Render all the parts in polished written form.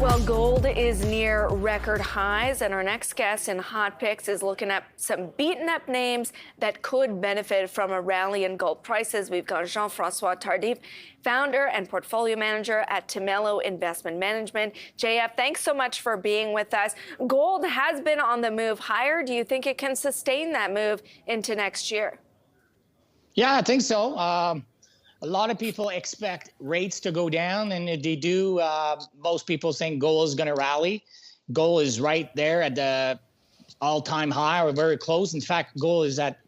Well, gold is near record highs, and our next guest in Hot Picks is looking at some beaten-up names that could benefit from a rally in gold prices. We've got Jean-Francois Tardif, founder and portfolio manager at Timelo Investment Management. JF, thanks so much for being with us. Gold has been on the move higher. Do you think it can sustain that move into next year? Yeah, I think so. A lot of people expect rates to go down, and if they do, most people think gold is going to rally. Gold is right there at the all-time high or very close. In fact, gold is at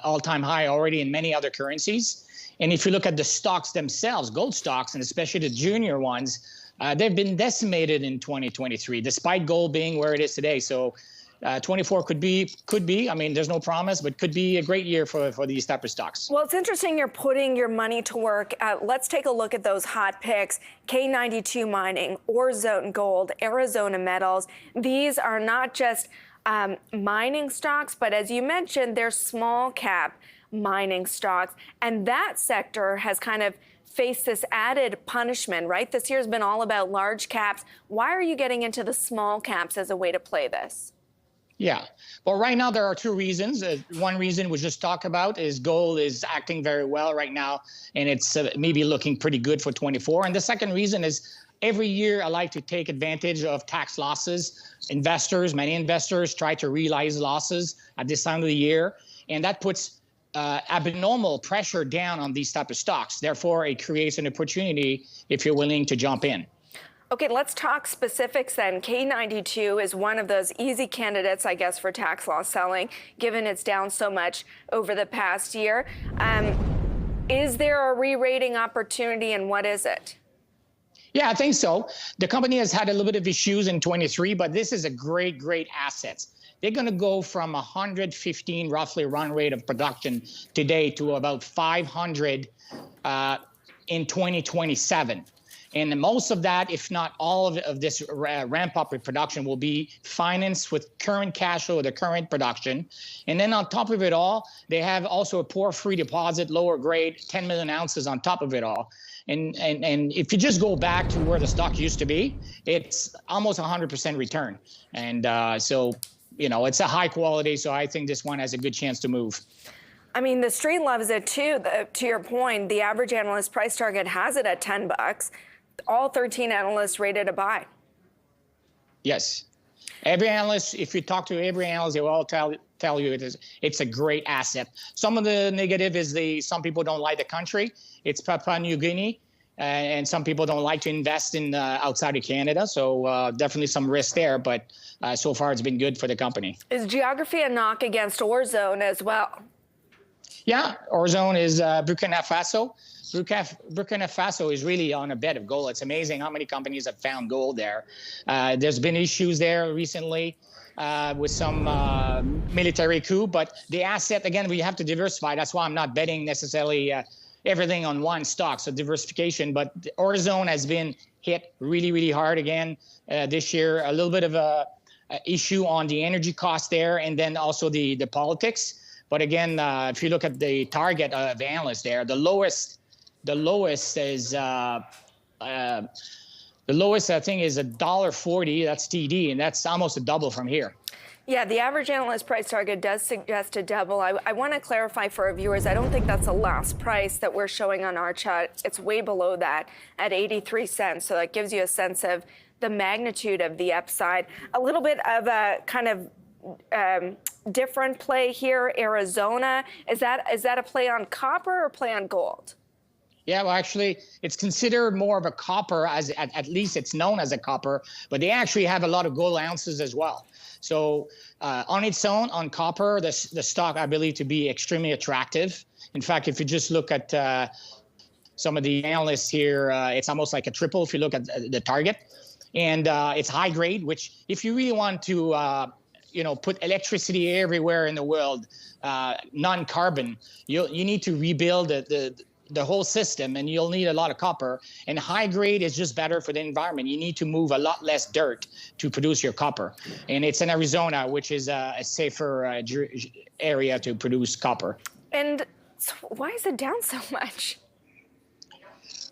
all-time high already in many other currencies. And if you look at the stocks themselves, gold stocks, and especially the junior ones, they've been decimated in 2023, despite gold being where it is today. So 24 could be, I mean, there's no promise, but could be a great year for these type of stocks. Well, it's interesting you're putting your money to work. Let's take a look at those hot picks. K92 Mining, Orezone Gold, Arizona Metals. These are not just mining stocks, but as you mentioned, they're small cap mining stocks. And that sector has kind of faced this added punishment, right? This year's been all about large caps. Why are you getting into the small caps as a way to play this? Yeah. Well, right now there are two reasons. One reason we just talked about is gold is acting very well right now, and it's maybe looking pretty good for 24. And the second reason is every year I like to take advantage of tax losses. Many investors try to realize losses at this time of the year, and that puts abnormal pressure down on these type of stocks. Therefore, it creates an opportunity if you're willing to jump in. Okay, let's talk specifics then. K92 is one of those easy candidates, I guess, for tax loss selling, given it's down so much over the past year. Is there a re-rating opportunity, and what is it? Yeah, I think so. The company has had a little bit of issues in 23, but this is a great asset. They're going to go from 115 roughly run rate of production today to about 500 in 2027. And most of that, if not all of this ramp up in production, will be financed with current cash flow, the current production. And then on top of it all, they have also a porphyry deposit, lower grade, 10 million ounces on top of it all. And if you just go back to where the stock used to be, it's almost 100% return. And so, you know, it's a high quality. So I think this one has a good chance to move. I mean, the street loves it too. To your point, the average analyst price target has it at $10. All 13 analysts rated a buy. Yes. Every analyst, if you talk to every analyst, they will all tell you it's a great asset. Some of the negative is some people don't like the country. It's Papua New Guinea, and some people don't like to invest in outside of Canada. So definitely some risk there, but so far it's been good for the company. Is geography a knock against Orezone as well? Yeah, Orezone is Burkina Faso. Burkina Faso is really on a bed of gold. It's amazing how many companies have found gold there. There's been issues there recently with some military coup, but the asset, again, we have to diversify. That's why I'm not betting necessarily everything on one stock, so diversification. But Orezone has been hit really hard again this year. A little bit of a issue on the energy cost there, and then also the politics. But again, if you look at the target of analysts there, the lowest is I think is $1.40. That's TD, and that's almost a double from here. Yeah, the average analyst price target does suggest a double. I want to clarify for our viewers, I don't think that's the last price that we're showing on our chart. It's way below that at 83 cents. So that gives you a sense of the magnitude of the upside. A little bit of a kind of different play here. Arizona, is that a play on copper or play on gold? Yeah, well, actually, it's considered more of a copper, as at least it's known as a copper, but they actually have a lot of gold ounces as well. So on its own, on copper, the stock, I believe, to be extremely attractive. In fact, if you just look at some of the analysts here, it's almost like a triple if you look at the target. And it's high grade, which if you really want to put electricity everywhere in the world, non-carbon, you need to rebuild the whole system, and you'll need a lot of copper. And high grade is just better for the environment. You need to move a lot less dirt to produce your copper. And it's in Arizona, which is a safer area to produce copper. And why is it down so much?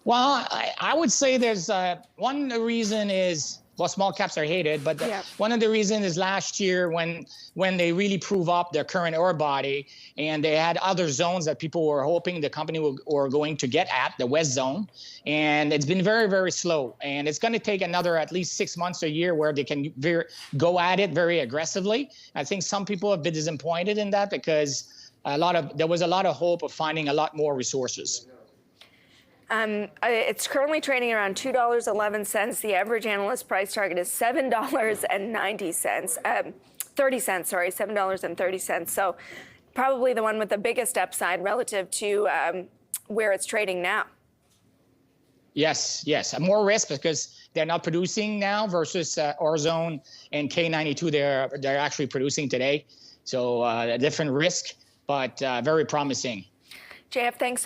Well, I would say there's one reason is, well, small caps are hated, but one of the reasons is last year when they really prove up their current ore body, and they had other zones that people were hoping the company were going to get at, the West Zone, and it's been very, very slow. And it's going to take another at least 6 months, a year, where they can go at it very aggressively. I think some people have been disappointed in that because there was a lot of hope of finding a lot more resources. It's currently trading around $2.11. The average analyst price target is $7.90. 30 cents, sorry, $7.30. So probably the one with the biggest upside relative to where it's trading now. Yes. More risk because they're not producing now versus Orezone and K92. They're actually producing today. So a different risk, but very promising. JF, thanks.